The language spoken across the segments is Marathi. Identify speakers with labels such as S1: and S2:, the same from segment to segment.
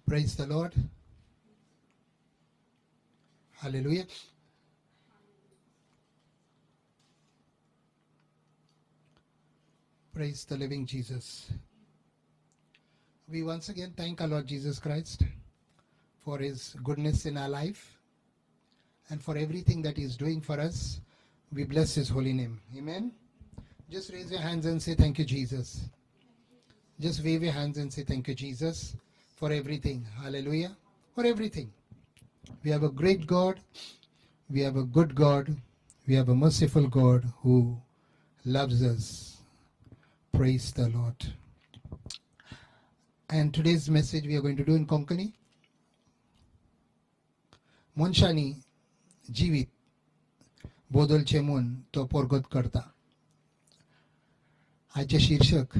S1: Praise the Lord. Hallelujah. Praise the living Jesus. We once again thank our Lord Jesus Christ for his goodness in our life and for everything that he is doing for us. We bless his holy name. Amen. Just raise your hands and say thank you, Jesus. Just wave your hands and say thank you, Jesus, for everything. Hallelujah. For everything. We have a great God. We have a good God. We have a merciful God who loves us. Praise the Lord. And today's message we are going to do in Konkani. मनशानी जीवित बोदलचे मन तो पोरगत करता. आजचे शीर्षक,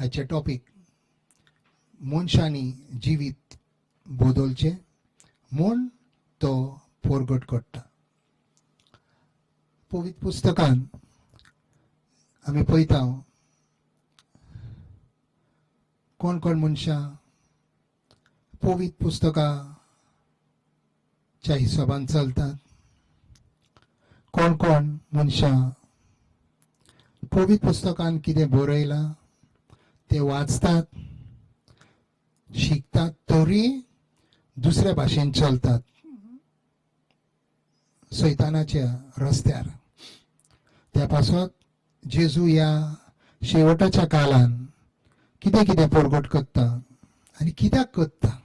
S1: आजचे टॉपिक, मनशानी जीवित बोदलचे मन तो पोरगत करता. पवित्र पुस्तकान आमी पळयता कोण कोण मनशां पवित्र पुस्तकाच्या हिशोबान चलतात. कोण कोण मनशां पवित्र पुस्तकान कितें बरयलां ते वाचतात, शिकतात, तरी दुसऱ्या भाशेन चलतात सैतानाच्या रस्त्यार. त्या पासत जेजू ह्या शेवटाच्या काळान कितें कितें पोरगोट करता आनी कित्याक करता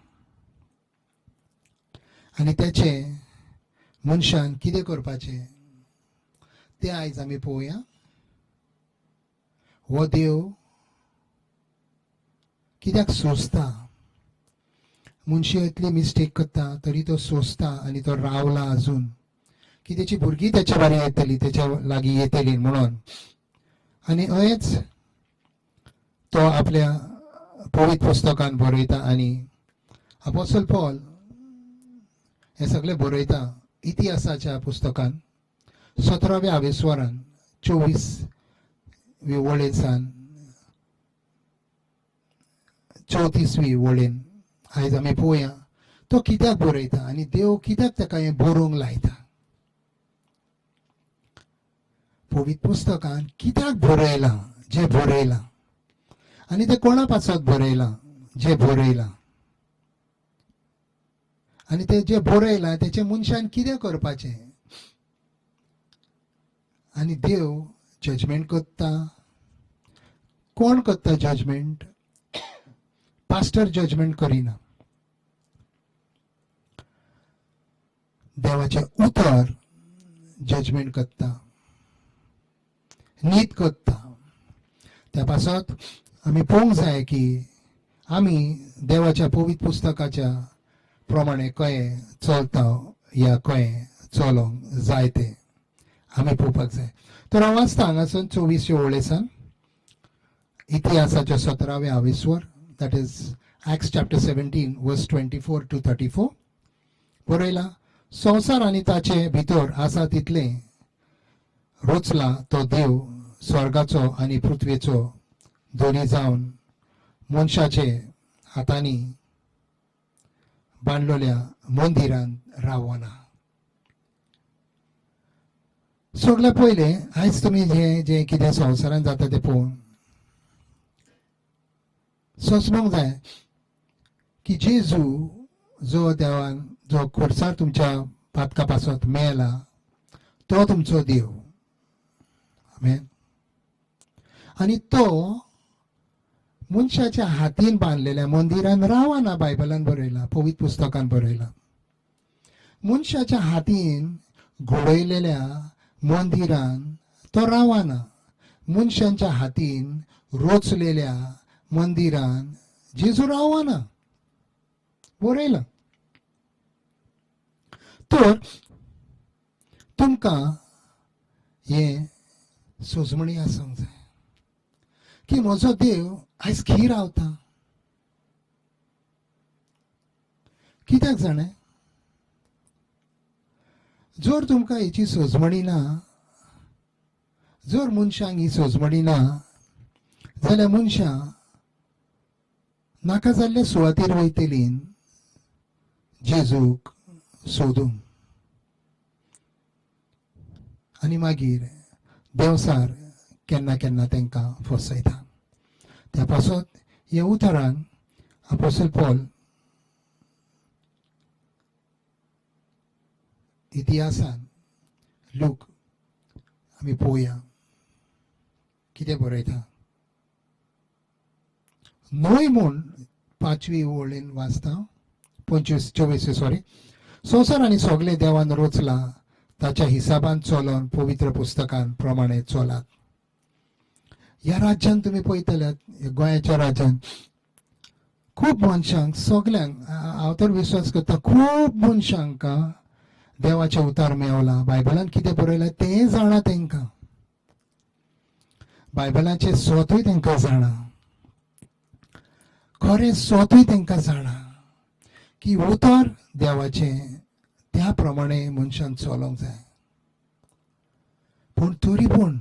S1: आनी त्याचे मनशान कितें करपाचें तें आयज आमी पळोवया. हो देव कित्याक सोंसता, मनशां इतली मिस्टेक करता तरी तो सोंसता आनी तो रावला अजून की त्याची भुरगीं त्याच्या बारी येतली, त्याच्या लागीं येतली म्हणून. आनी हयच तो आपल्या पवित्र पुस्तकान बरयता आनी अपोस्टल पॉल हे सगळे बरयता इतिहासाच्या पुस्तकान 17व्या आवेस्वरान 24वी वळेसान 34वी वळेन आयज आमी पळोवया तो कित्याक बरयता आनी देव कित्याक ताका हें बरोवंक लायता. पवित्र पुस्तकान कित्याक बरयलां जे बरयलां आनी ते कोणा पासत बरयलां जे बरयलां आनी ते जे बरयलां तेचे मनशान कितें करपाचें आनी देव जजमेंट करता. कोण करता जजमेंट? Pastor judgement Kareena. देवाचे उतर जजमेंट करता, नीत करता. त्या पासत आमी पळोवंक जाय की आमी देवाच्या पवित्र पुस्तकाच्या प्रमाणे कशें चलता या कशें चलोंक जाय ते आमी पळोवपाक जाय. तर हांव वाचता हांगासून 24वे वळेसान इतिहासाच्या 17व्या आवेस्वर, that is Acts chapter 17 verse 24 to 34. बरयलां, संवसार आनी ताचे भितर आसा तितले रचला तो देव स्वर्गाचो आनी पृथ्वेचो दोनी जावन मनशाचे हातांनी बांदलेल्या मंदिरांत रावना. सगळे पयले आयज तुमी जे जे कितें संवसारांत जाता ते पळोवन सोंसपाक जाय की जेजू जो देवान जो खुर्सार तुमच्या पातका पासत मेला तो तुमचो देव. आमेन. आनी तो मनशाच्या हातीन बांदलेल्या मंदिरान रावना. बायबलान बरयला, पवित्र पुस्तकान बरयला. मनशाच्या हातीन घडयलेल्या मंदिरान तो रावना. मनशांच्या हातीन रचलेल्या मंदिरान जेजू रावना. बरयला. तर तुमकां हें सोजमणी आसूंक जाय की म्हजो देव आयज खी रावता. कित्याक जाणा, जर तुमकां हेची सोजमणी ना, जर मनशांक ही सोजमणी ना जाल्यार मनशां नाका जाल्ले सुवातेर वयतलीं जेजूक सोदूंक आनी मागीर देवसार केन्ना केन्ना तांकां फसयता. त्या पासत ह्या उतारान अपोस्टल पॉल इतिहासान लूक आमी पळोवया कितें बरयता. नोय म्हूण 5वी ओळीन वाचता 24 सॉरी. संवसार आनी सगळे देवान रचला ताच्या हिसाबान चलोन पवित्र पुस्तकान प्रमाणे चलात. ह्या राज्यान तुम्ही पळयतल्यात गोंयाच्या राज्यान खूब मनशांक सगळ्यांक हांव तर विश्वास करता खूब मनशांक देवाचे उतार मेवला. बायबलान कितें बरयलां तें जाणा तांकां. बायबलाचे स्वतूय तांकां जाणा. खरें स्वतूय तांकां जाणा की उतर देवाचे त्या प्रमाणे मनशान चलोंक जाय. पूण तरी पूण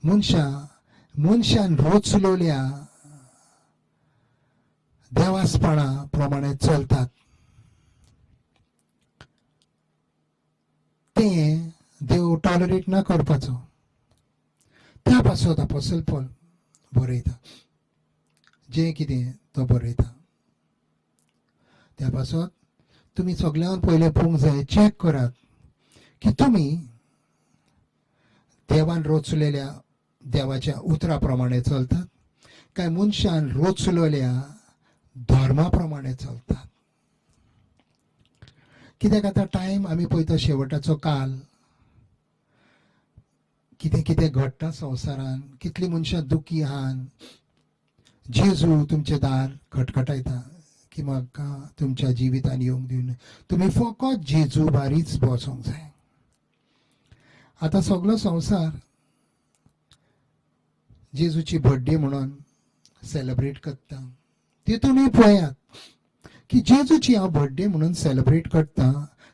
S1: मनशान रचलोल्या देवासपणा प्रमाणे चलतात तें देव टॉलरेट ना करपाचो. त्या पासत अपोस्टल पॉल बरयता जें कितें तो बरयता. त्या पासत तुमी सगळ्यांत पयलें पळोवंक जाय चॅक करात की तुमी देवान रचलेल्या देवाच्या उतरा प्रमाणे चलतात काय मनशान रचलेल्या धर्मा प्रमाणे चलतात. कित्याक आतां टायम आमी पळयता शेवटाचो काल कितें कितें घडटा संवसारान कितलीं मनशां दुखी आहान. जेजू तुमचे दार खटखटायता की म्हाका तुमच्या जिवितान येवंक दिवन तुमी फकत जेजू बारीच बसोंक जाय. आतां सगळो संवसार जेजूची बर्थडे म्हणून सेलिब्रेट करता. तितूनय पळयात की जेजूची हांव बर्थडे म्हणून सेलिब्रेट करता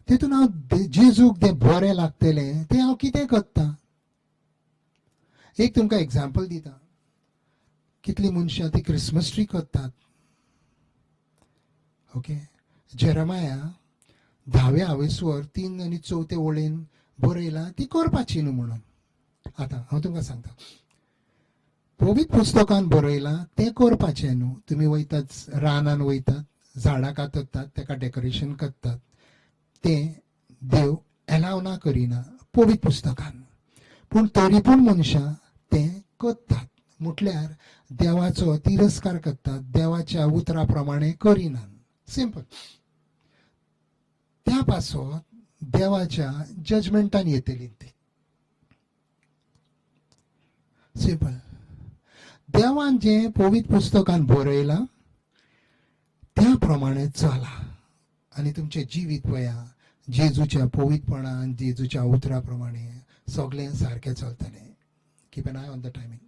S1: तितून हांव जेजूक तें बरें लागतलें तें हांव कितें करता. एक तुमकां एग्जाम्पल दिता. कितलीं मनशां ती क्रिसमस ट्री करतात. ओके जेरमाया 10व्या हावेसवर 3 आनी 4 ओळीन बरयलां ती करपाची न्हू म्हणून. आतां हांव तुमकां सांगता पवित्र पुस्तकान बरयलां तें करपाचें न्हू. तुमी वयतात रानान वयतात झाडां काततात ताका डेकोरेशन करतात तें देव एलाव ना करिना पवित्र पुस्तकान. पूण तरी पूण मनशां तें करतात म्हटल्यार देवाचो तिरस्कार करतात देवाच्या उतरा प्रमाणे करिनात. सिंपल. त्या पासत देवाच्या जजमेंटान येतली ते. सिंपल. देवान जे पवित्र पुस्तकान बरयलां त्या प्रमाणे चला आनी तुमचे जिवीत पळया जेजूच्या पवित्रपणान जेजूच्या उतरा प्रमाणे सगळें सारकें चलतलें. Keep an eye on the timing.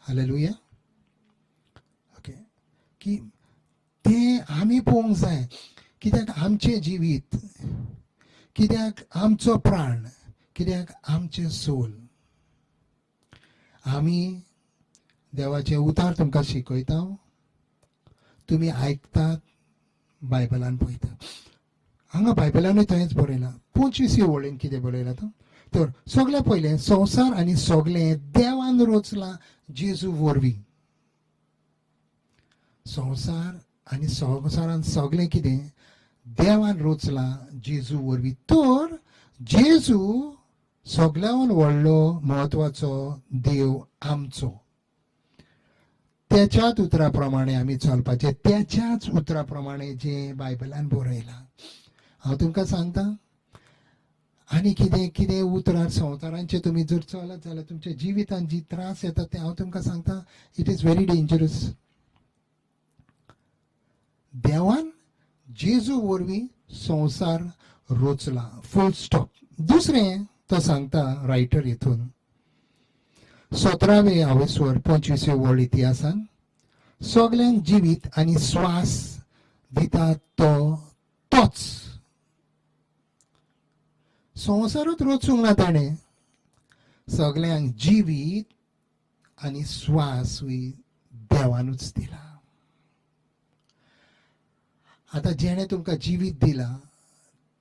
S1: Hallelujah. Okay की तें आमी पळोवंक जाय कित्याक आमचें जिवीत कित्याक आमचो प्राण कित्याक आमचें सोल आमी देवाचे उतार तुमकां शिकयता. तुमी आयकतात बायबलान पळयतात. हांगा बायबलानूय थंयच बरयलां 25वी ओळीन कितें बरयलां तर सगळें पयलें संवसार आनी सगळें देवान रचलां जेजू वरवीं. संवसार आनी संवसारान सगळें कितें देवान रचलां जेजू वरवीं. तर जेजू सगळ्यान व्हडलो म्हत्वाचो देव आमचो. त्याच्याच उतरा प्रमाणे आमी चलपाचें. त्याच्याच उतरा प्रमाणे जें बायबलान बरयलां. हांव तुमकां सांगता आनी कितें कितें उतरां संवसारांचे तुमी जर चलत जाल्यार तुमच्या जिवितान जी त्रास येता ते हांव तुमकां सांगता इट इज व्हेरी डेंजरस. देवान जेजू वरवीं संवसार रचला फूल स्टॉप. दुसरें तो सांगता रायटर हितून 17वे हावेसवर 25वे ओळ इतिहासान सगळ्यांक जिवीत आनी स्वास दिता तो तोच. संवसारूच रचूंक ना ताणें सगळ्यांक जिवीत आनी स्वासूय देवानूच दिला. आता जेणे तुमकां जिवीत दिला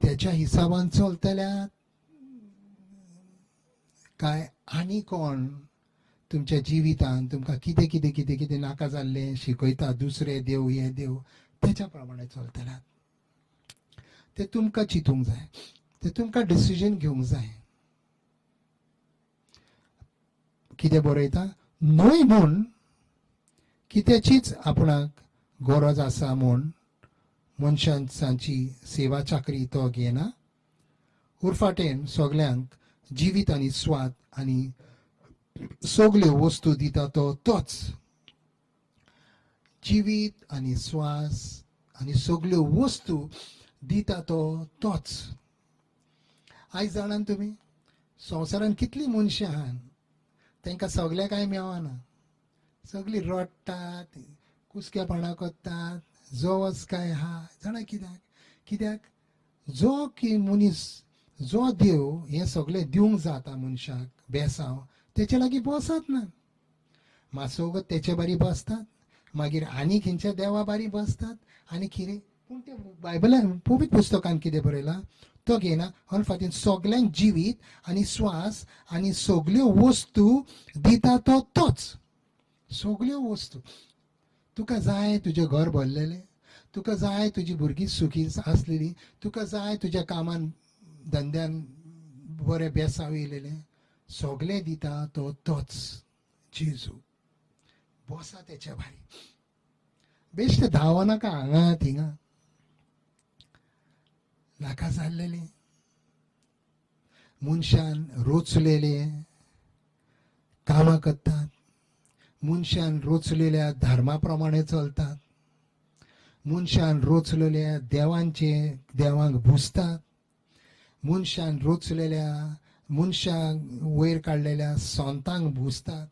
S1: त्याच्या हिसाबान चलतल्यात काय आनी कोण तुमच्या जिवितान तुमकां कितें कितें कितें कितें नाका जाल्लें शिकयता, दुसरे देव हे देव त्याच्या प्रमाणे चलतल्यात. ते तुमकां चिंतूंक जाय, ते तुमकां डिसिजन घेवंक जाय. कितें बरयता, न्हय म्हूण कित्याचीच आपणाक गरज आसा म्हूण मनशांची सेवा चाकरी तो घेना. उरफाटेन सगल्यांक जिवीत आनी स्वाद आनी सगल्यो वस्तू दिता तो तोच. जिवीत आनी स्वास आनी सगल्यो वस्तू दिता तो तोच. आयज जाणान तुमी संवसारान कितलीं मनशां आहात, तांकां सगळें कांय मेळना. सगळीं रडटात, कुसकेपणां करतात, जवस काय आहा जाणा कित्याक कित्याक जो की मनीस, जो देव हें सगळें दिवंक जाता मनशाक बेसांव, तेचे लागीं बसत ना. मासोगत तेचे बारी बसतात, मागीर आनी खंयच्या देवा बारी बसतात आनी कितें. पूण ते बायबलान पवित्र पुस्तकान कितें बरयलां तो घेना. हर फाटीन सगल्यांक जिवीत आनी स्वास आनी सगल्यो वस्तू दिता तो तोच. सगल्यो वस्तू तुका जाय तुजें घर भरलेलें, तुका जाय तुजी भुरगीं सुखी आसलेलीं, तुका जाय तुज्या कामान धंद्यान बरें बेसांव येयलेलें, सगळें दिता तो तोच जेजू. बसा तेच्या भारी, बेश्ट धांव नाका हांगा थिंगा नाका जाल्लेलें. मनशान रोचलेले कामां करतात, मनशान रोचलेल्या धर्मा प्रमाणे चलतात, मनशान रोचलेल्या देवांक भुसतात, मनशान रोचलेल्या मनशांक वयर काडलेल्या संतांक भुसतात.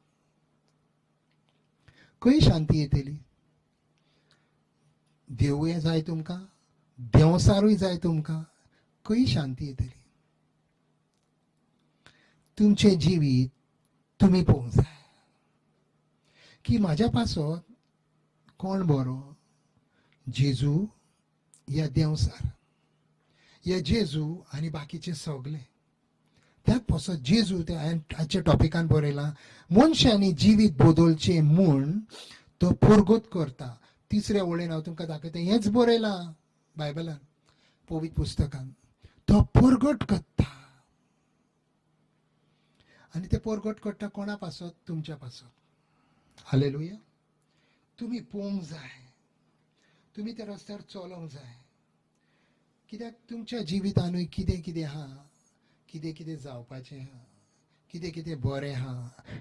S1: खंय शांती येतली? देवूय जाय तुमकां, देंवसारूय जाय तुमकां, खंय शांती येतली? तुमचें जिवीत तुमी पळोवंक जाय की म्हाज्या पासत कोण बरो, जेजू या देंवसार, या जेजू आनी बाकीचे सगळे. त्यात पासत जेजू ते हांवें आजच्या टॉपिकान बरयलां, मनशांनी जिवीत बदलचें म्हूण तो परगत करता. तिसऱ्या वळेन हांव तुमकां दाखयता, हेंच बरयलां बायबलान पवित्र पुस्तकान. तो परगट करता आनी ते परगट करता कोणा पासत? तुमच्या पासत. हालेलुया. तुमी पळोवंक जाय, तुमी त्या रस्त्यार चलोंक जाय. कित्याक तुमच्या जिवितानूय कितें कितें आहा, कितें कितें जावपाचें आहा, कितें कितें बरें आहा,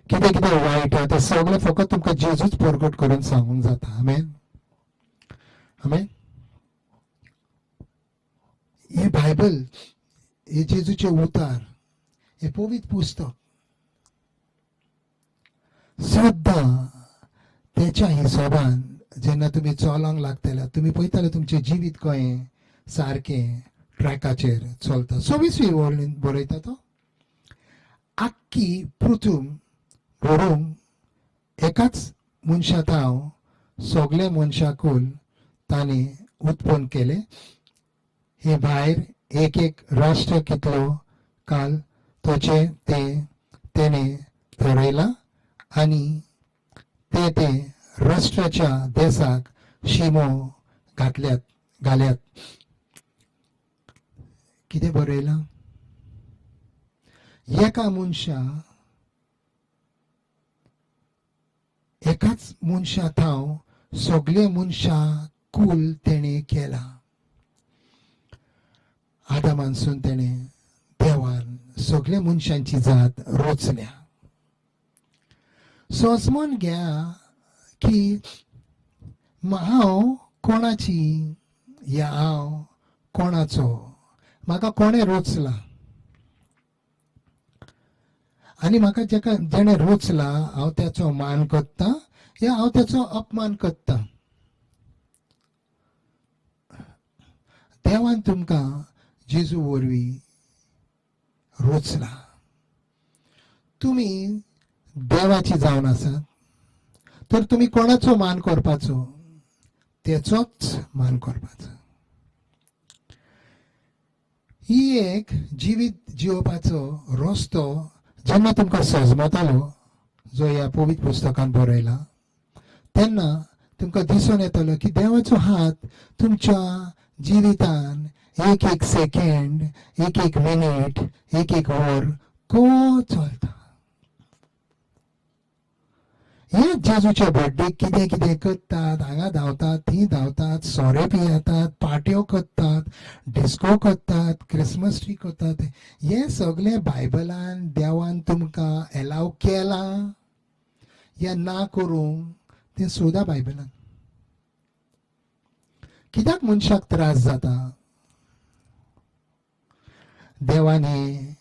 S1: कितें कितें वायट आहा, तें सगळें फकत तुमकां जेजूच परगट करून सांगूंक जाता. आमेन, आमेन. हे बायबल, हे जेजूचे उतार, हे पवित्र पुस्तक सद्दां त्याच्या हिशोबान जेन्ना तुमी चलोंक लागतले, तुमी पळयतले तुमचें जिवीत कशें सारकें ट्रॅकाचेर चलता. 26वी वळेन बरयता तो, आख्खी पृथ्वी भरूंक एकाच मनशांत हांव सगळे मनशाकूल ताणें उत्पन्न केले. हे भायर एक एक राष्ट्र कितलो काल तोचे तेणे ठरयला आनी ते राष्ट्राच्या देशाक शिमो घाल्यात. कितें बरयलां? एकाच मनशांत हांव सगळे मनशां कुल तेणे केला. आदामानसून तेणे देवान सगळे मनशांची जात रचल्या. सो असमोन घ्या की हांव कोणाची या हांव कोणाचो, म्हाका कोणें रचला आनी म्हाका जेणे रचला हांव त्याचो मान करता या हांव त्याचो अपमान करता. देवान तुमकां जेजू वरवीं रचला. तुमी देवाची जावन आसात तर तुमी कोणाचो मान करपाचो? तेचोच मान करपाचो. ही एक जिवीत जिवपाचो रस्तो जेन्ना तुमकां सजमतालो जो ह्या पवित्र पुस्तकान बरयला तेन्ना तुमकां दिसून येतलो की देवाचो हात तुमच्या जिवितान एक एक सेकंड एक एक मिनीट एक एक वर को चलता. हे जेजूच्या बर्थडे कितें कितें करतात, हांगा धांवतात थी धांवतात, सोरे पियेतात, पार्ट्यो करतात, डिस्को करतात, क्रिसमस ट्री करतात, हे सगळे बायबलान देवान तुमकां एलाव केलां या ना करूंक तें सोदा बायबलान. कित्याक मनशाक त्रास जाता? देवानी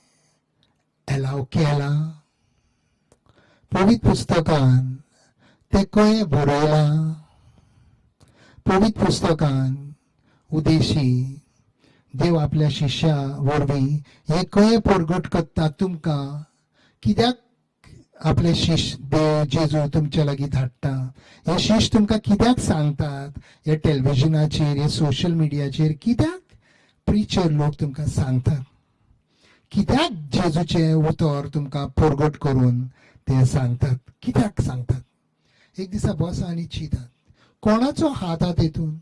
S1: एलाव केला. पवित्र पुस्तकान ते कशें बरयलां. पवित्र पुस्तकान उदेशी देव आपल्या शिष्या वरवीं हे कशें प्रगट करता तुमकां, कित्याक आपले शिश्य देव जेजू तुमच्या लागीं धाडटा, हे शिश्य तुमकां कित्याक सांगतात, हे टेलिव्हिजनाचेर हे सोशल मिडियाचेर कित्याक प्रिचर लोक तुमकां सांगतात, कित्याक जेजूचे उतर तुमकां प्रगट करून ते सांगतात, कित्याक सांगतात. एक दिसा बसा आनी चिंतात कोणाचो हात हा तेतून.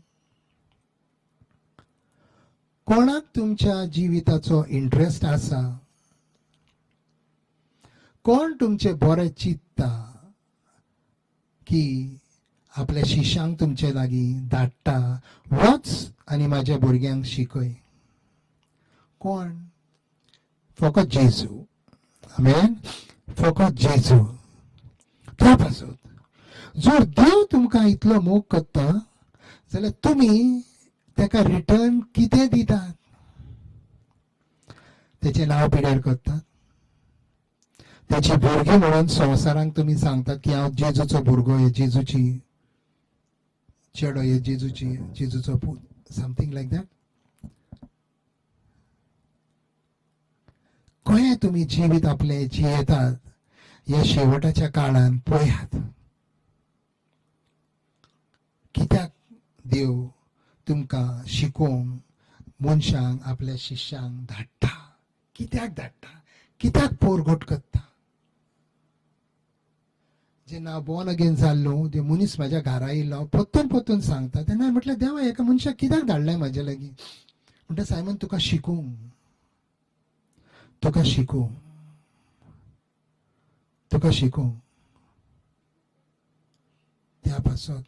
S1: कोणाक तुमच्या जिविताचो इंटरेस्ट आसा, कोण तुमचे बरें चित्ता की आपल्या शिश्यांक तुमचे लागीं धाडटा, वच आनी म्हाज्या भुरग्यांक शिकय. कोण? फकत जेजू. आमेन. फकत जेजू. त्या पासून जर देव तुमकां इतलो मोग करता जाल्यार तुमी तेका रिटर्न कितें दितात? तेचे नांव पिड्यार करतात, तेची भुरगीं म्हणून संवसारांक तुमी सांगतात की हांव जेजूचो भुरगो, हे जेजूची चेडो, हे जेजूचो पूत, समथींग लायक दॅट. कशें तुमी जिवीत आपले जियेतात हे शेवटाच्या काळान पळयात. कित्याक देव तुमकां शिकोवंक मनशांक आपल्या शिश्यांक धाडटा, कित्याक धाडटा, कित्याक प्रगट करता. जेन्ना हांव बॉर्न अगेन जाल्लो, ते मनीस म्हाज्या घरा येयलो, परतून सांगता तेन्ना हांवें म्हटलें देवा एका मनशाक कित्याक धाडलें म्हाजे लागीं. म्हणटा सायमन तुका शिकोवंक, तुका शिकोवंक, तुका शिकोवंक. त्या पासून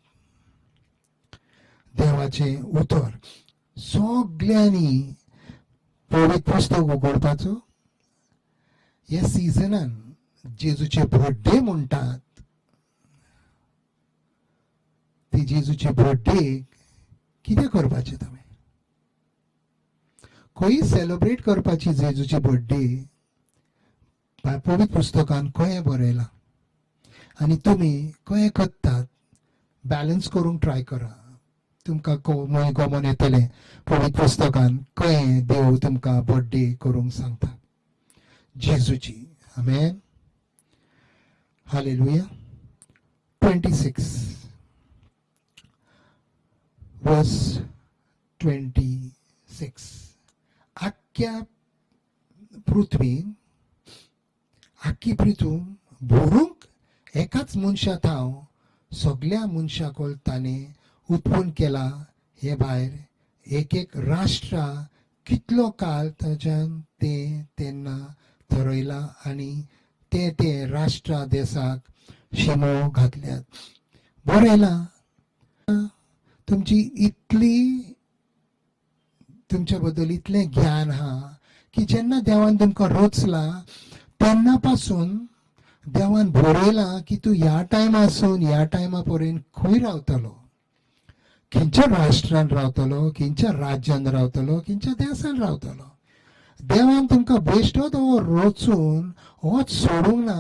S1: देवाचे उतर सगळ्यांनी पवित्र पुस्तक उगडपाचो. ह्या सिजनान जेजूचे बर्थडे म्हणटात, ती जेजूचे बर्थडे कितें करपाचे तुमी? खंय सेलिब्रेट करपाची जेजूचे बर्थडे पवित्र पुस्तकान कशें बरयलां आनी तुमी कशें करतात बॅलन्स करूंक ट्राय करा. तुमकां गमन येतलें पवित्र पुस्तकान कशें देव तुमकां बर्थडे करूंक सांगता जेजूची. आमेन. हालेलुया. 26 वर्स 26. आख्ख्या पृथ्वीन, आख्खी पृथ्वी भरूंक एकाच मनशात हांव सगळ्या मनशाकोल ताणें उत्पन्न केला. हे भायर एक एक राष्ट्रा कितलो काळ ताच्यान तेन्ना थरयला आनी ते राष्ट्रा देशाक शिमो घातल्यात. बरयला तुमची इतली, तुमच्या बद्दल इतलें ज्ञान हा की जेन्ना देवान तुमकां रचला तेन्ना पासून देवान बरयलां की तूं ह्या टायमासून ह्या टायमा पर्यंत खंय रावतलो, खंयच्या राष्ट्रान रावतलो, खंयच्या राज्यान रावतलो, खंयच्या देशान रावतलो. देवान तुमकां बेश्टोच हो रचून होच सोडूंक ना,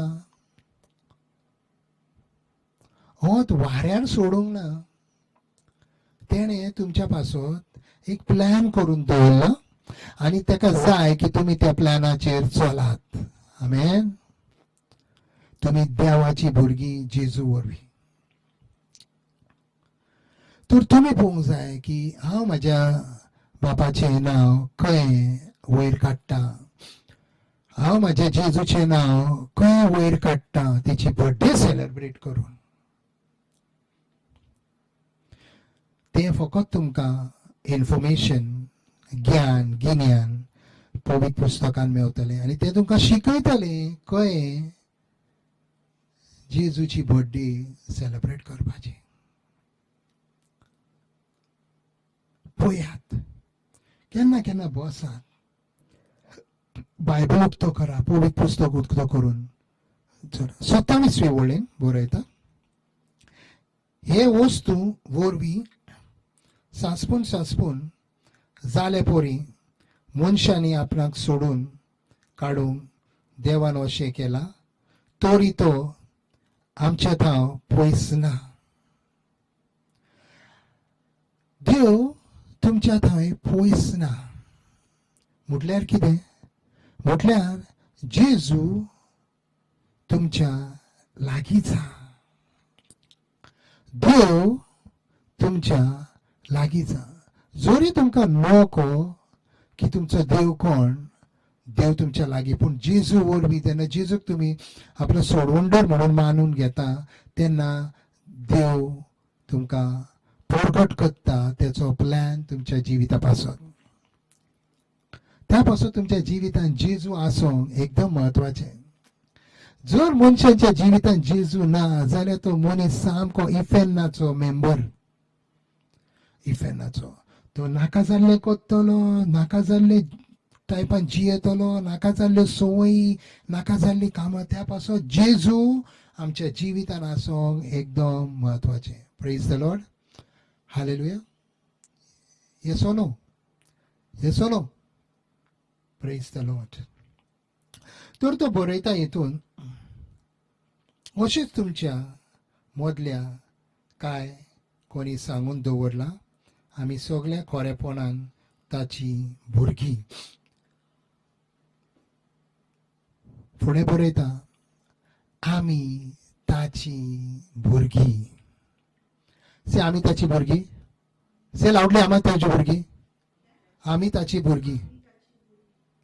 S1: होच वाऱ्यार सोडूंक ना. तेणें तुमच्या पासून एक प्लॅन करून दवरला आनी ताका जाय की तुमी त्या प्लॅनाचेर चलात. आमेन. तुमी देवाची भुरगीं जेजू वरवीं. तर तुमी पळोवंक जाय की हांव म्हाज्या बापाचें नांव खंय वयर काडटा. हांव म्हाज्या जेजूचें नांव खंय वयर काडटा तेची बर्थडे सेलिब्रेट करून. तें फकत तुमकां इन्फॉर्मेशन, ज्ञान गिन्यान पवित्र पुस्तकान मेवतलें आनी तें तुमकां शिकयतलें कळ्ळें जेजूची बर्थडे सेलिब्रेट करपाची. पळयात, केन्ना केन्ना बसात, बायबल उक्तो करा, पवित्र पुस्तक उक्तो करून 27वी वळेन बरयता, हे वस्तू वरवीं सासपून सासपून जाले पोरी मनशांनी आपणाक सोडून काडूंक देवान अशें केला, तोरी तो आमच्या थाव पयस ना. देव तुमच्या थंय पयस ना म्हटल्यार कितें? म्हटल्यार जेजू तुमच्या लागींच आसा. देव तुमच्या लागींच आसा. जोरी तुमकां नोको की तुमचो देव कोण, देव तुमच्या लागीं. पूण जेजू वरवीं तेन्ना जेजूक तुमी आपलो सोडवंडर म्हणून मानून घेता तेन्ना देव तुमकां प्रगट करता तेचो प्लॅन तुमच्या जिविता पासून. त्या पासून तुमच्या जिवितांत जेजू आसूंक एकदम म्हत्वाचें. जर मनशाच्या जिवितांत जेजू ना जाल्यार तो मनीस सामको इफेन्नाचो मेंबर. इफेन्नाचो तो नाका जाल्लें कोत्तलो, नाका जाल्ले टायपान जियेतलो, नाका जाल्ल्यो संवयी, नाका जाल्लीं कामां. त्या पासून जेजू आमच्या जिवितांत आसूंक एकदम म्हत्वाचें. Praise the Lord. Hallelujah. Yes or no? Yes or no? Praise the Lord. तर तो बरयता हितून अशेंच तुमच्या मदल्या काय कोणी सांगून दवरला, आमी सगळ्या खरेपणान ताची भुरगीं. फुडें बरयता, आमी ताची भुरगीं. से आमी ताची भुरगीं. से लावडली, आमी ताची भुरगीं. आमी ताची भुरगीं.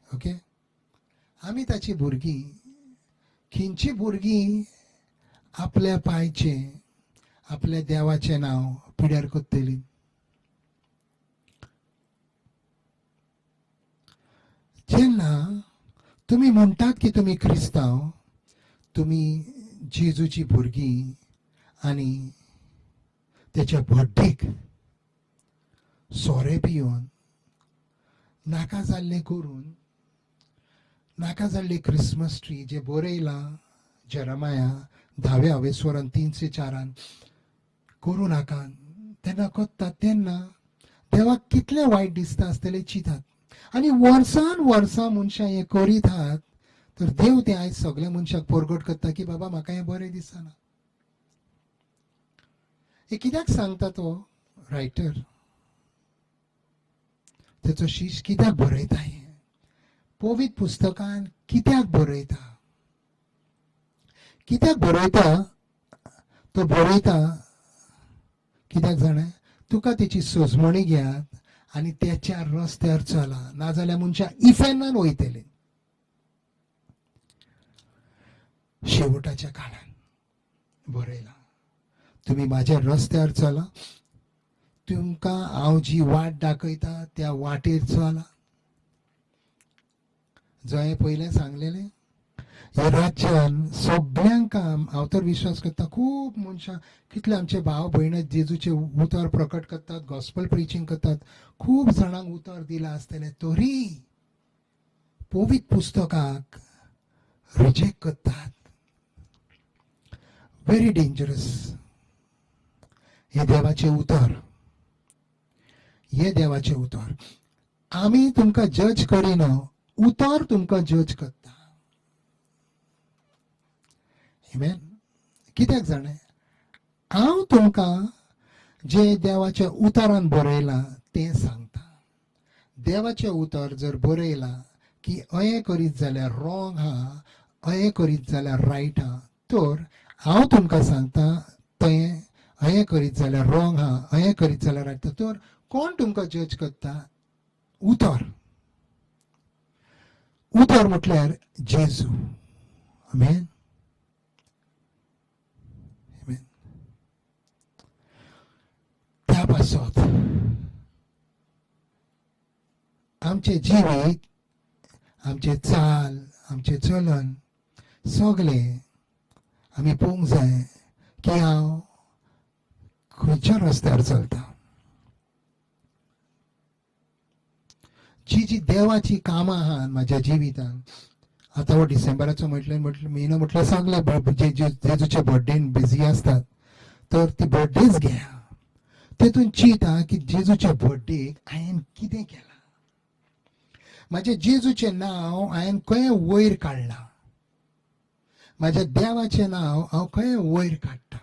S1: ओके, आमी ताची भुरगीं. खिंची भुरगीं आपल्या पायचे आपल्या देवाचें नांव पिड्यार कोत्तलीं. जेन्ना तुमी म्हणटात की तुमी क्रिस्तांव, तुमी जेजूची भुरगीं आनी तेच्या बर्थडेक सोरे पिवन नाका जाल्लें करून, नाका जाल्ली क्रिसमस ट्री जे बरयलां जेरमाया 10व्या स्वरान 3 से 4 करूं नाका, तेन्ना कोत्तात तेन्ना देवाक कितलें वायट दिसता आसतलें चिंतात. आनी वर्सान वर्सां मनशां हें करीत आहात, तर देव तें आयज सगळ्या मनशाक परगट करता की बाबा म्हाका हें बरें दिसना. हे कित्याक सांगता तो रायटर? तेचो शीश कित्याक बरयता हें? पवित्र पुस्तकान कित्याक बरयता? कित्याक बरयता? तो बरयता कित्याक जाणा? तुका तेची सोजमणी घेयात आनी त्याच्या रस्त्यार चला, नाजाल्यार मनशां इफेन्नान वयतले. शेवटाच्या काळान बरयला, तुमी म्हाज्या रस्त्यार चला, तुमकां हांव जी वाट दाखयता त्या वाटेर चला. जय पयलें सांगलेलें, ह्या राज्यान सगळ्यांक हांव तर विश्वास करता खूब मनशां, कितले आमचे भाव भयण जेजूचे उतर प्रकट करतात, गॉस्पल प्रिचींग करतात, खूब जाणांक उतर दिलां आसतलें, तरी पवित्र पुस्तकाक रिजेक्ट करतात. Very dangerous. हे देवाचे उतर, हे देवाचे उतर. आमी तुमकां जज करिना, उतर तुमकां जज करता. आमेन. कित्याक जाणा? हांव तुमकां जे देवाच्या उतरान बरयलां तें सांगता. देवाचें उतर जर बरयलां की अहें करीत जाल्यार रॉंग आहा, अहें करीत जाल्यार रायट आहा, तर हांव तुमकां सांगता तें अहें करीत जाल्यार रॉंग आहा, अहें करीत जाल्यार रायट. तर कोण तुमकां जज करता? उतर. उतर म्हटल्यार जेजू. आमेन. आमेन. त्या पासत आमचे जिवीत, आमचे चाल, आमचे चलन सगळे आमी पळोवंक जाय की हांव खंयच्या रस्त्यार चलता. जी देवाची कामां आहात म्हाज्या जिवितान, आतां हो डिसेंबराचो म्हयनो म्हटल्यार सगळे जेजूचे बर्थडेन बिजी असतात, तर ती बर्थडेज घ्या. तेतून चिंता की जेजूच्या बर्थडेक हांवें कितें केलां, म्हाज्या जेजूचें नांव हांवें खंय वयर काडलां, म्हाज्या देवाचें नांव हांव खंय वयर काडटा.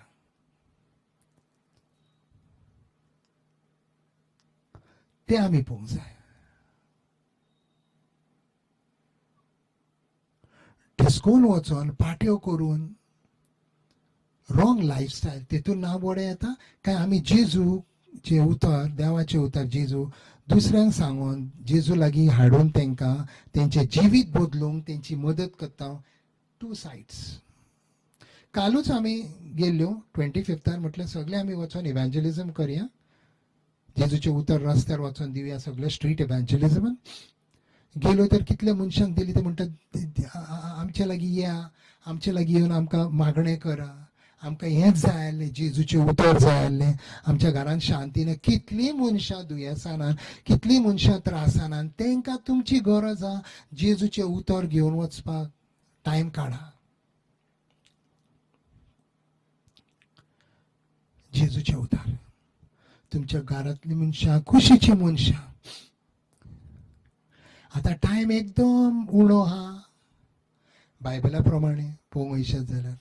S1: तें आमी पळोवंक जाय. डिस्कोन वचोन पार्ट्यो करून रॉंग लायफस्टायल तेतून नांव बरें येता काय आमी जेजूचे उतर, देवाचे उतर जेजू दुसऱ्यांक सांगून जेजू लागीं हाडून तांकां तेंचें जिवीत बदलूंक तेंची मदत करता. Two sides. कालूच आमी गेल्ल्यो 25 म्हटल्यार सगळे आमी वचोन इव्हँजलिझम करया. जेजूचे उतर रस्त्यार वचोन दिवया सगळे स्ट्रीट इव्हँजलिझमान. गेलो तर कितले मनशांक दिली ते म्हणटात आमचे लागीं या, आमचे लागीं येवन आमकां मागणें करा, आमकां हेंच जाय आसलें, जेजूचें उतर जाय आसलें, आमच्या घरान शांतीन. कितलीं मनशां दुयेंसानान, कितलीं मनशां त्रासानान, तांकां तुमची गरज आहा जेजूचें उतर घेवन वचपाक. टायम काडा. जेजूचें उतर. तुमच्या घरांतलीं मनशां, खुशीचीं मनशां. आतां टायम एकदम उणो आहा. बायबला प्रमाणे पळोवंक वयशात जाल्यार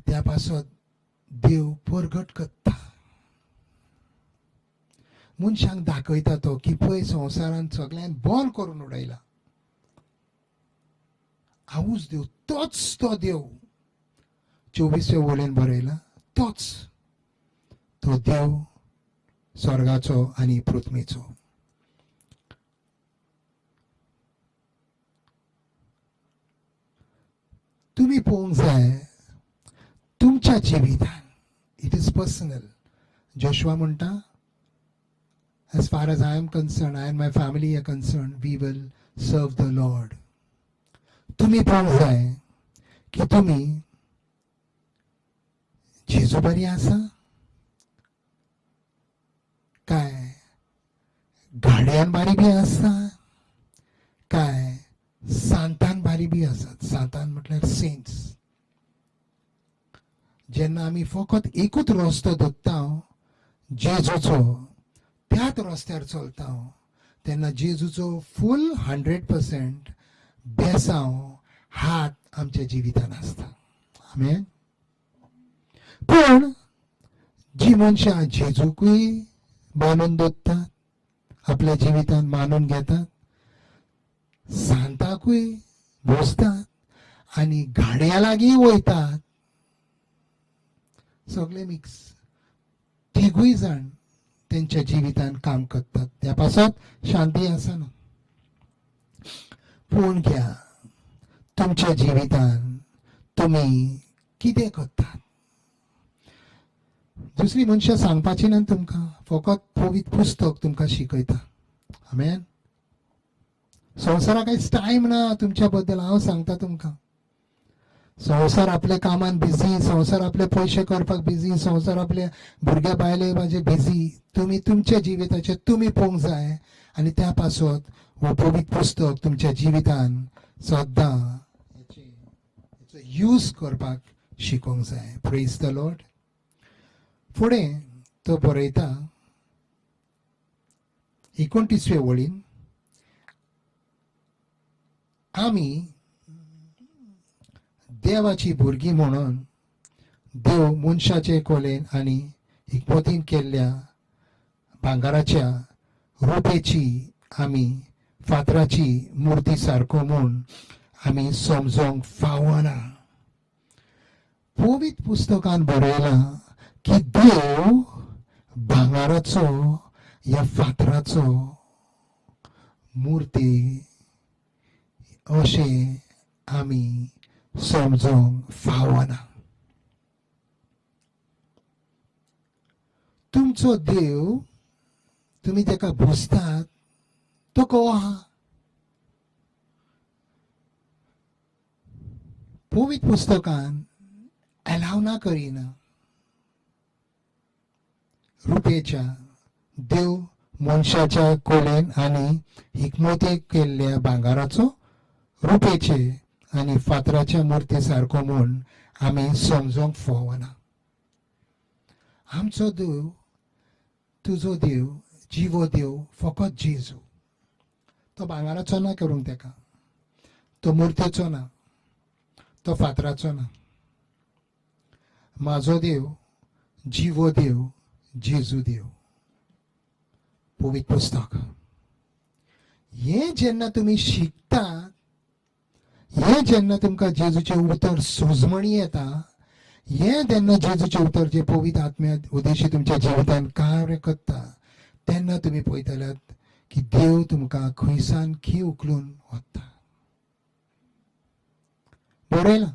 S1: त्या पासत देव परगट करता. मनशांक दाखयता तो की पळय संवसारान सगळ्यान बॉल करून उडयला. हांवूच देव, तोच तो देव. 24व्या वळेन बरयला तोच तो देव स्वर्गाचो आनी पृथ्वीचो. तुम्ही पळोवंक जाय तुमच्या जिवितान. It is personal. जोशुआ म्हणटा as far as I am concerned, I and my family are concerned, we will serve the Lord. तुम्ही पळोवंक जाय की तुम्ही जेजू बरी आसा काय गाड्यान बारी बी आसा काय सांतान बारी बी आसात. सांतान म्हटल्यार सेंट्स. जेन्ना आमी फकत एकूच रस्तो धरता जेजूचो, त्याच रस्त्यार चलता, तेन्ना जेजूचो फूल 100% बेसांव हात आमच्या जिवितान आसता. आमेन. पण जी मनशां जेजूकूय मानून दवरतात, आपल्या जिवितान मानून घेतात, सांताकूय भोसतात आनी गाड्या लागीं वयतात, सगळे मिक्स. तिगूय जाण तेंच्या जिवितान काम करतात. त्या पासत शांती आसना. पूण घ्या तुमच्या जिवितान तुम्ही कितें करतात. दुसरी मनशां सांगपाची ना तुमकां, फकत पवित्र पुस्तक तुमकां शिकयता. आमेन. संवसाराक कांयच टायम ना तुमच्या बद्दल. हांव सांगता तुमकां, संवसार आपल्या कामान बिझी, संवसार आपले पयशे करपाक बिझी, संवसार आपल्या भुरग्या बायले म्हाजे बिझी. तुमी तुमच्या जिविताचे तुमी पळोवंक जाय आनी त्या पासत हो पवित्र पुस्तक तुमच्या जिवितान सद्दां हेचो यूज करपाक शिकोवंक जाय. Praise the Lord. फुडें तो बरयता 29व्या वळीन, आमी देवाची भुरगीं म्हणून देव मनशाचे कोलेन आनी हिकमतीन केल्ल्या भांगाराच्या रुपेची आमी फातराची मुर्ती सारको म्हूण आमी समजोंक फावना. पवित्र पुस्तकान बरयलां की देव भांगाराचो या फातराचो मुर्ती अशें आमी समजूंक फावना. तुमचो देव तुमी ताका भोसतात तो कोहो आहा. पवित्र पुस्तकान अलाव ना करिना रुपेच्या देव मनशाच्या कोलेन आनी हिकमतीक केल्ल्या भांगाराचो रुपेचे आनी फातराच्या मुर्ती सारको म्हूण आमी समजूंक फावना. आमचो देव तुजो देव जिवो देव फकत जेजू. तो भांगाराचो ना करूंक तेका, तो मुर्तेचो ना, तो फातराचो ना. म्हाजो देव जिवो देव जेजू देव. पवित्र पुस्तक. हे जेन्ना तुमी शिकतात, हे जेन्ना तुमकां जेजूचे उतर सोजमणी येता, हे जेन्ना जेजूचे उतर जे पवित्र आत्म्या उद्देशी तुमच्या जिवितान कार्य करता, तेन्ना तुमी पळयतल्यात की देव तुमकां खंयसान खंय उखलून व्हरता. बरयलां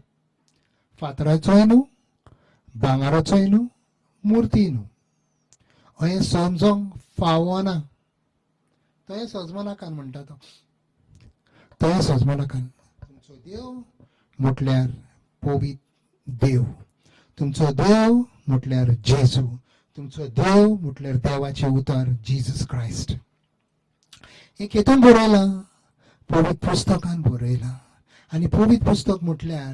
S1: फातराचोय न्हू, भांगाराचोय न्हू, मुर्ती न्हू. हें समजोंक फावना. थंय सजमनाकान म्हणटा तो. थंय सजमनाकान तुमचो देव म्हटल्यार पवित्र देव. तुमचो देव म्हटल्यार जेजू. तुमचो देव म्हटल्यार देवाचे उतर जिजस क्रायस्ट. एक हेतून बरयलां, पवित्र पुस्तकान बरयलां. आनी पवित्र पुस्तक म्हटल्यार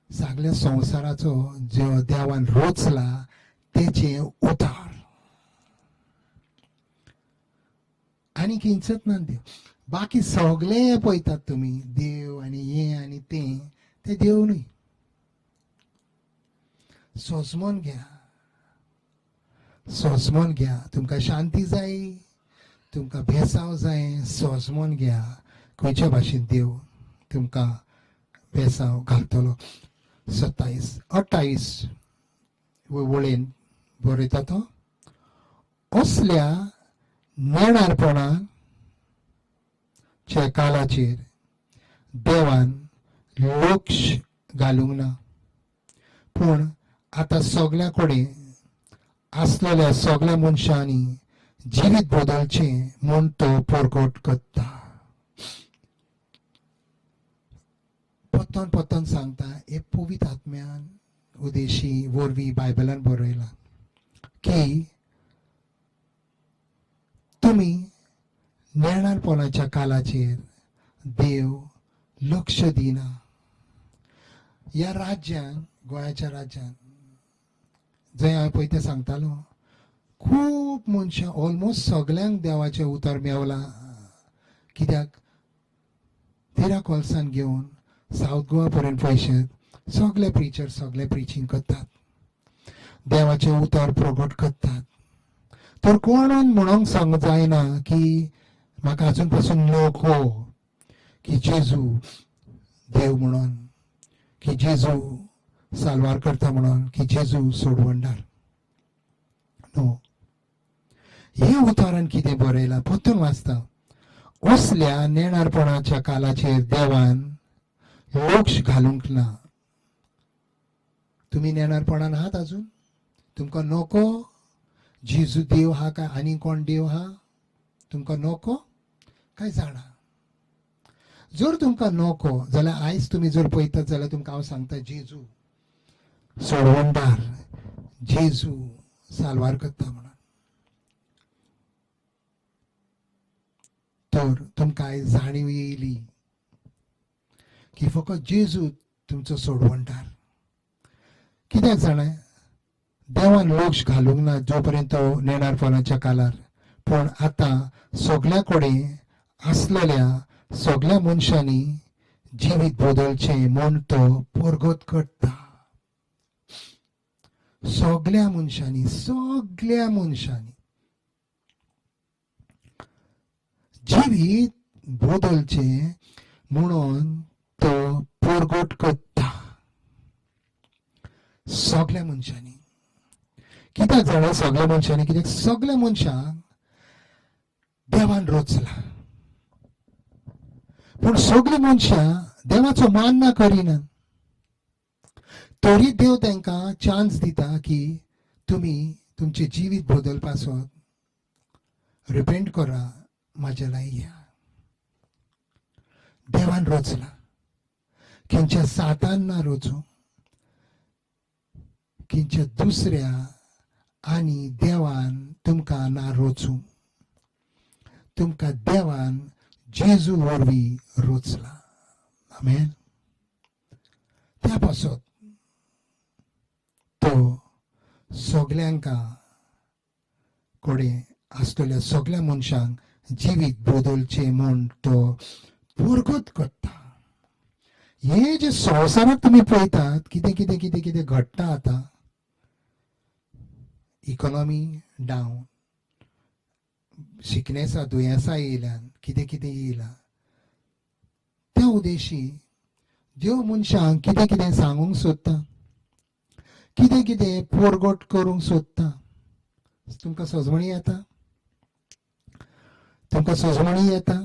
S1: सगळ्या संवसाराचो जो देवान रचला तेचे उतर. आनी खंयचोच ना देव. बाकी सगळे पळयतात तुमी देव आनी हे आनी ते देव न्हय. सोजमोन घ्या, सोजमोन घ्या. तुमकां शांती जाय, तुमकां भेसाव जाय, सोजमोन घ्या. खंयच्या भाशेन देव तुमकां भेसाव घालतलो. 27-28 वळेन बरयता तो. असल्या नेणारपणाच्या कालाचेर देवान लक्ष घालूंक ना, पूण आतां सगळ्या कडेन आसलेल्या सगळ्या मनशांनी जिवीत बदलचे म्हूण तो परगट करता. पत्तन पत्तन सांगता हे पवित्र आत्म्यान उद्देशी वरवीं बायबलान बरयलां की तुमी नेणारपणाच्या कालाचेर देव लक्ष दिना. ह्या राज्यान, गोंयाच्या राज्यान जंय हांवें पळय तें सांगतालो, खूब मनशां ऑलमोस्ट सगळ्यांक देवाचें उतर मेवलां. कित्याक 13 कॉल्सान घेवन सावथ गोवा पर्यंत पयशे सगळे प्रिचर सगळे प्रिचींग करतात, देवाचें उतर प्रगट करतात. तर कोणून म्हणूंक सांग जायना की म्हाका अजून पासून नको की जेजू देव म्हणून, की जेजू साल्वार करता म्हणून, की जेजू सोडवणदार. नो, हे उतारान कितें बरयलां परतून वाचता. असल्या नेणारपणाच्या कालाचेर देवान लक्ष घालूंक ना. तुमी नेणारपणान आहात अजून? तुमकां नको जेजू देव हा काय आनी कोण देव हा? तुमकां नको काय जाणा? जर तुमकां नको जाल्यार आयज तुमी जर पळयतात जाल्यार तुमकां हांव सांगता जेजू सोडवणदार, जेजू साल्वार करता म्हणून. तर तुमकां आयज जाणीव येयली की फकत जेजू तुमचो सोडवणदार. कित्याक जाणां देवान लक्ष घालूंक ना जो पर्यंत नेणारपणाच्या कालार, पूण आतां सगळ्या कडेन आसलेल्या सगळ्या मनशांनी जिवीत बदलचे म्हूण तो परगट करता. सगळ्या मनशांनी जिवीत बदलचे म्हणून तो परगट करता. सगळ्या मनशांनी. कित्याक जाणां सगळ्या मनशांनी? कित्याक सगळ्या मनशांक देवान रचला, पूण सगळीं मनशां देवाचो मान करिना, तरी देव तांकां चान्स दिता की तुम्ही तुमचे जिवीत बदलपासो रिपेंट करा, म्हाज्या लागीं या. देवान रचला, खंयच्या सातान ना रचूं, खंयच्या दुसऱ्या आनी देवान तुमकां ना रचूं. तुमकां देवान जेजू वरवीं रचला. आमेन. त्या पासत तो सगल्यांका कडेन आसतल्या सगळ्या मनशांक जिवीत बदलचे म्हूण तो परगत करता. हे जे संवसारात तुम्ही पळयतात कितें कितें कितें कितें घडटा आतां, इकॉनॉमी डावन, सिकनेसां दुयेंसां येयल्यान, कितें कितें येयलां, त्या उद्देशी देव मनशांक कितें कितें सांगूंक सोदता, कितें कितें परगट करूंक सोदता. तुमकां सजमणी येता, तुमकां सजमणी येता.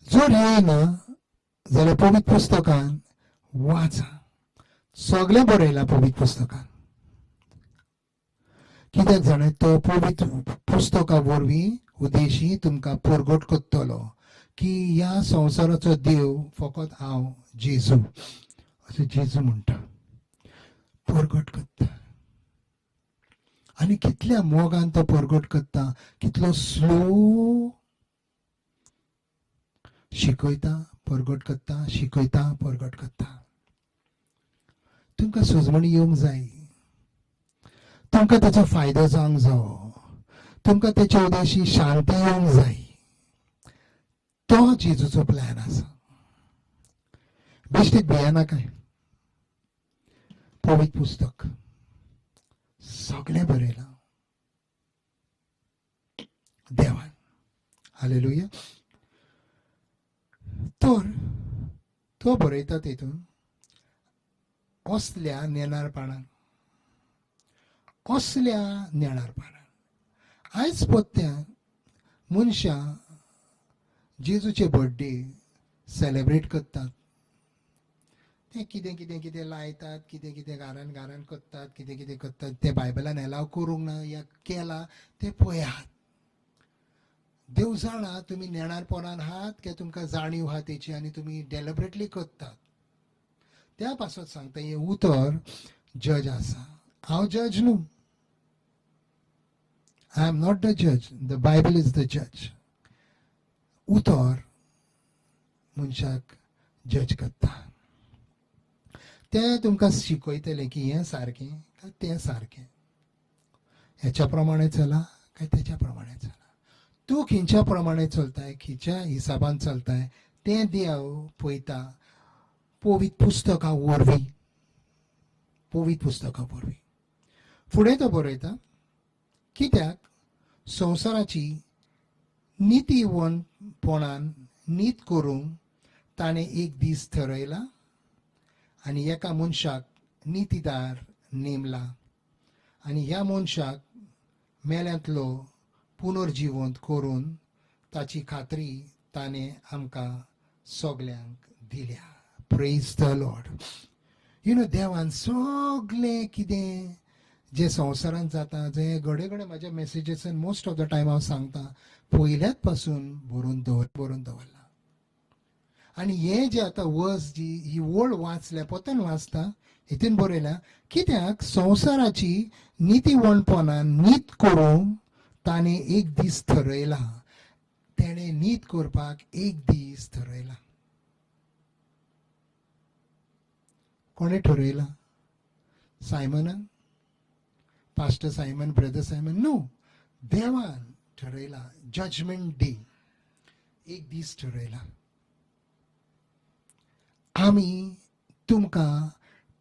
S1: जर येयना जाल्यार पवित्र पुस्तकान वाचा, सगळें बरयलां पवित्र पुस्तकान. कित्याक जाणां, तो पवित्र पुस्तका वरवीं उद्देशी तुमकां परगट करतलो की ह्या संवसाराचो देव फकत हांव जेजू, अशें जेजू म्हणटा, परगट करता. आनी कितल्या मोगान तो परगट करता, कितलो स्लो शिकयता, परगट करता, शिकयता, परगट करता. तुमकां सजमणी येवंक जाय, तुमकां ताचो फायदो जावंक जावो, तुमकां तेचे उद्देशी शांती येवंक जाय. तो जेजूचो प्लॅन आसा. बेश्टेच भियेनाकाय. पवित्र पुस्तक सगळें बरयलां देवान. हालेलुया. तर तो बरयता तेतून असल्या नेणारपणान, असल्या नेणारपणान आयज पत्त्यान मनशां जेजूचे बर्थडे सेलेब्रेट करतात. ते कितें कितें कितें लायतात, कितें कितें घारान घारान करतात, कितें कितें करतात. ते बायबलान एलाव करूंक ना या केला ते पळयात. देव जाणा तुमी नेणारपणान आहात काय तुमकां जाणीव आहा तेची आनी तुमी डेलिबरेटली करतात. त्या पासत सांगता हे उतर जज आसा. हांव जज न्हू. आय एम नॉट द जज, द बायबल इज द जज. उतर मनशाक जज करता. ते तुमकां शिकयतले की हें सारकें काय तें सारकें, हेच्या प्रमाणे चला काय तेच्या प्रमाणे चला. तूं खंयच्या प्रमाणे चलताय, खंयच्या हिसाबान चलताय, तें देव पळयता पवित्र पुस्तका वरवीं. पवित्र पुस्तका वरवीं फुडें तो बरयता, कित्याक संवसाराची नितीवणपणान नीत करूंक ताणें एक दीस थरयला आनी एका मनशाक नितीदार नेमला आनी ह्या मनशाक मेल्यांतलो पुनर्जिवंत करून ताची खात्री ताणें आमकां सगल्यांक दिल्या. Praise the Lord. You know, देवान सगळें कितें जे संवसारांत जाता, जे घडे घडे म्हाज्या मेसेजीसान मोस्ट ऑफ द टायम हांव सांगता, पयल्याच पासून बरोवन दवरला. आनी हे जे आतां वर्स जी ही वळ वाचल्या पोतान वाचता, हितून बरयल्या कित्याक संवसाराची नितीवणपणान नीत करूंक ताणें एक दीस थरयला. तेणें नीत करपाक एक दीस थरयला. कोणें ठरयला? सायमनान? Pastor Simon, brother Simon? No, देवान ठरयला. जजमेंट डे एक दीस ठरयला. आमी तुमकां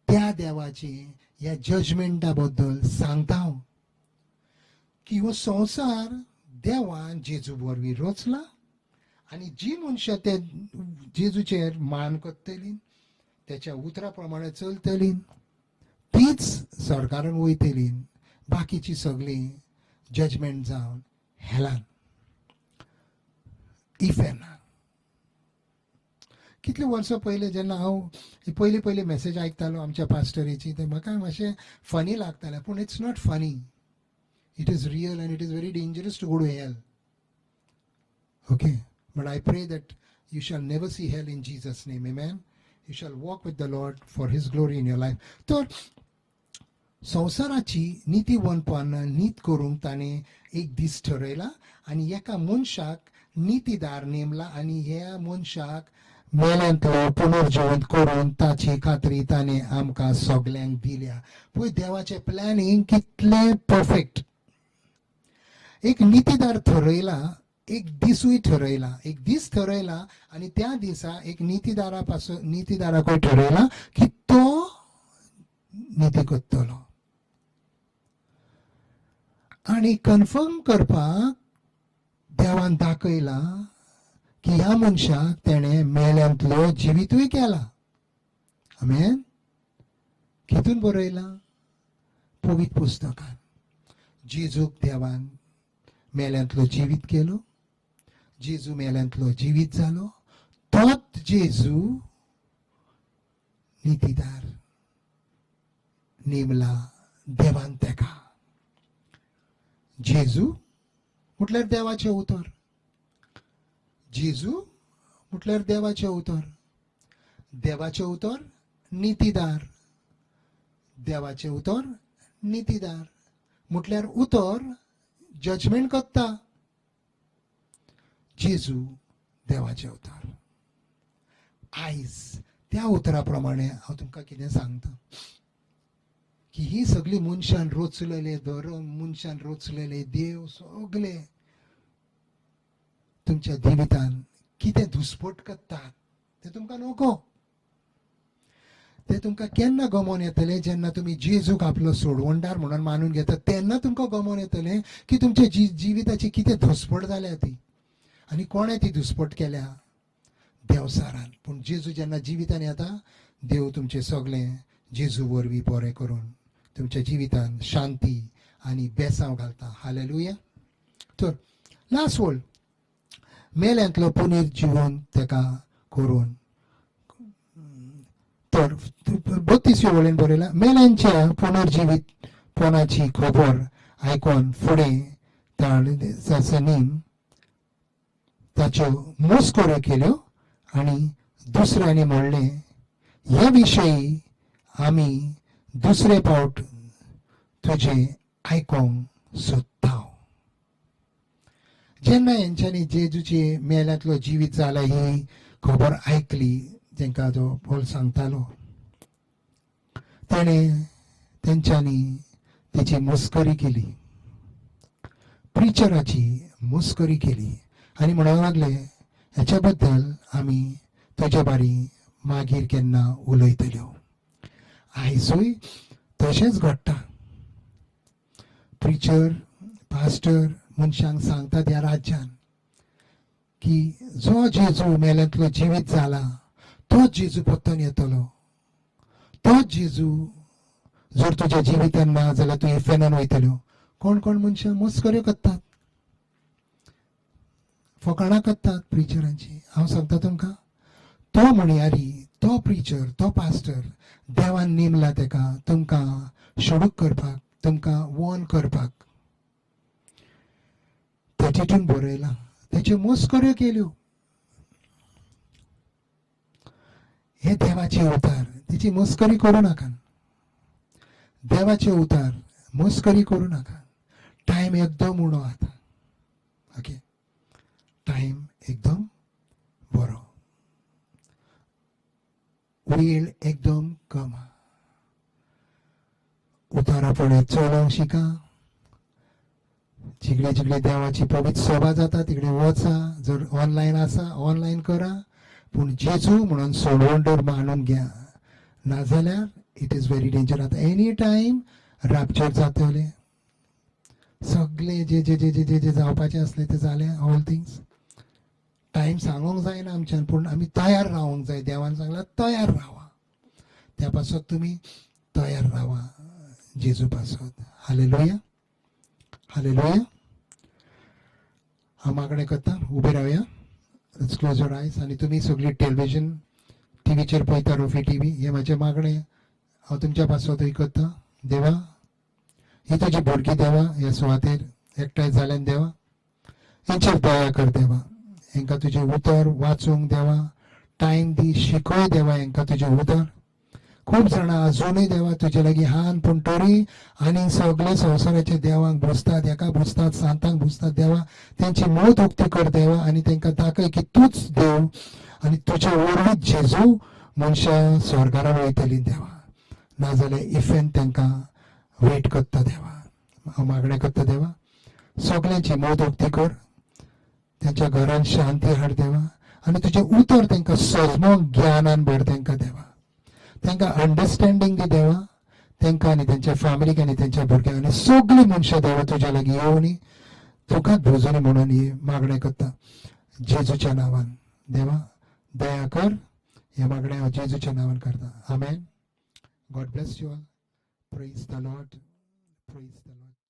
S1: त्या देवाचे ह्या जजमेंटा बद्दल सांगता की हो संवसार देवान जेजू वरवीं रचला आनी जी मनशां ते जेजूचेर मान करतलीं, त्याच्या उतरा प्रमाणे चलतलीं, तीच सरकारान वयतलीं. बाकीची सगळीं जजमेंट जावन हेलान, इफेनान. कितले वर्सां पयलीं जेन्ना हांव पयली मॅसेज आयकतालो आमच्या पास्टरीची ते म्हाका मातशें फनी लागतालें, पूण it's not funny. It is real and it is very dangerous to go to hell. Okay? But I pray that you shall never see hell in Jesus' name. Amen? You shall walk with the Lord for His glory in your life. तर संवसाराची नीतिवंतपण नीत करूंक ताणें एक दीस ठरयला आनी एका मनशाक नीतीदार नेमला आनी ह्या मनशाक मेल्यांतलो पुनर्जीवंत करून ताची खात्री ताणें आमकां सगल्यांक दिल्या. पळय देवाचें प्लॅनिंग कितलें परफेक्ट. एक नीतीदार ठरयला, एक दिसूय ठरयला, एक दीस ठरयला आनी त्या दिसा एक नीतीदाराकूय ठरयला की तो नीती करतलो. आनी कन्फर्म करपाक देवान दाखयला की ह्या मनशाक तेणें मेल्यांतलो जिवीतूय केला. आमेन. कितून बरयला? पवित्र पुस्तकान. जेजूक देवान मेल्यांतलो जिवीत केलो, जेजू मेल्यांतलो जिवीत जालो, तोच जेजू नीतीदार नेमला देवान तेका. जेजू म्हटल्यार देवाचें उतर. जेजू म्हटल्यार देवाचें उतर. देवाचें उतर नीतीदार. देवाचें उतर नीतीदार म्हटल्यार उतर जजमेंट करता. जेजू देवाचें उतर. आयज त्या उतरा प्रमाणे हांव तुमकां कितें सांगता की ही सगळी मनशान रचलेले धर्म, मनशान रचलेले देव सगळे तुमच्या जिवितान कितें धुसफट करतात ते तुमकां नको. ते तुमकां केन्ना गमोन येतले जेन्ना तुमी जेजूक आपलो सोडवणदार म्हणून मानून घेतात, तेन्ना तुमकां गमोन येतले की तुमच्या जिविताची कितें धुसफट जाल्या ती आनी कोणें ती धुसफट केल्या. देवसारान. पूण जेजू जेन्ना जिवितान येता, देव तुमचें सगळें जेजू वरवीं बरें करून तुमच्या जिवितान शांती आनी बेसांव घालता. हालेलुया. तर लास्ट वर्ड मेल्यांतलो पुनर्जीवन तेका करून. तर 32व्या वळेन बरयला, मेल्यांच्या पुनर्जीवितपणाची खबर आयकून फुडें ताणीं ताच्यो मस्कऱ्यो केल्यो आनी दुसऱ्यांनी म्हणलें, ह्या विशयी आमी दुसरे फावट तुजें आयकोंक सोदता. जेन्ना हेंच्यांनी जेजूची मेल्यांतलो जिवीत जाला ही खबर आयकली, जेंकां तो पौल सांगतालो, तेणें तेंच्यांनी तेची मस्करी केली, प्रिचराची मस्करी केली आनी म्हणूंक लागले, हेच्या बद्दल आमी तुजे बारी मागीर केन्ना उलयतल्यो. आयजूय तशेंच घडटा. प्रिचर, पास्टर मनशांक सांगतात ह्या राज्यान की जो जेजू मेल्यांतलो जिवीत जाला तोच जेजू परतून येतलो. तोच जेजू जर तुज्या जिवितान ना जाल्यार तूं फेनून वयतल्यो. कोण कोण मनशां मस्कऱ्यो करतात, फकाणां करतात प्रिचरांची. हांव सांगता तुमकां, तो म्हणयारी, तो प्रिचर, तो पास्टर देवान नेमला तेका तुमकां शोडूक करपाक, तुमकां वॉर्न करपाक. तेतून बरयला, तेच्यो मस्कऱ्यो केल्यो. हे देवाचे उतार, तेची मस्करी करूं नाका. देवाचे उतार मस्करी करूं नाका. टायम एकदम उणो आता. ओके, टायम एकदम बरो, वेळ एकदम कम. उतारा फुडें चलोवंक शिका. जिकडे जिकडे देवाची पवित्र सभा जाता तिकडे वचा. जर ऑनलायन आसा ऑनलायन करा, पूण जेजू म्हणून सोडवणदार मानून घ्या. नाजाल्यार इट इज व्हेरी डेंजर. आतां एनी टायम रॅप्चर जातले. सगळे जे जे जे जे जे जे जावपाचें आसलें तें जालें. ऑल थिंग्स टायम सांगूंक जायना आमच्यान, पूण आमी तयार रावंक जाय. देवान सांगलां तयार रावा. त्या पासत तुमी तयार रावा जेजू पासत. Hallelujah, hallelujah. हांव मागणें करता, उबे रावया. लेट्स क्लोज युअर आयज. आनी तुमी सगळीं टेलिव्हिजन टीव्हीचेर पळयता रोफी टीव्ही, हे म्हजें मागणें हांव तुमच्या पासत करता. देवा, ही तुजी भुरगीं देवा ह्या सुवातेर एकठांय जाल्यान देवा, हेंचेर दया कर देवा. हेंकां तुजें उतर वाचूंक देवा टायम दी, शिकय देवा हेंकां तुजें उतर. खूब जाणां अजूनय देवा तुजे लागीं हान पूण तरी आनी सगळे संवसाराच्या देवाक बुजतात, हेका बुजतात, सांतांक बुजतात देवा. तेंची मौत उक्ती कर देवा आनी तेंकां दाखय की तूच देव आनी तुजे वरवीत जेजू मनशां स्वर्गारा वयतलीं देवा. नाजाल्यार इफेन तेंकां वेट करता देवा. हांव मागणें करता देवा, सगळ्यांची मौत उक्ती कर, त्यांच्या घरांत शांती हाड देवा आनी तुजें उतर तेंकां सजमो ज्ञानान भर तेंकां देवा. तेंकां अंडरस्टँडींग दी देवा, तेंकां आनी तेंच्या फॅमिलीक आनी तेंच्या भुरग्यांक आनी सगळीं मनशां देवा तुज्या लागीं येवनी तुकाच भोजनी म्हणून ही मागणें करता जेजूच्या नांवान. देवा दया कर. हे मागणें हांव जेजूच्या नांवान करता. Amen. God bless you all. Praise the Lord. Praise the Lord.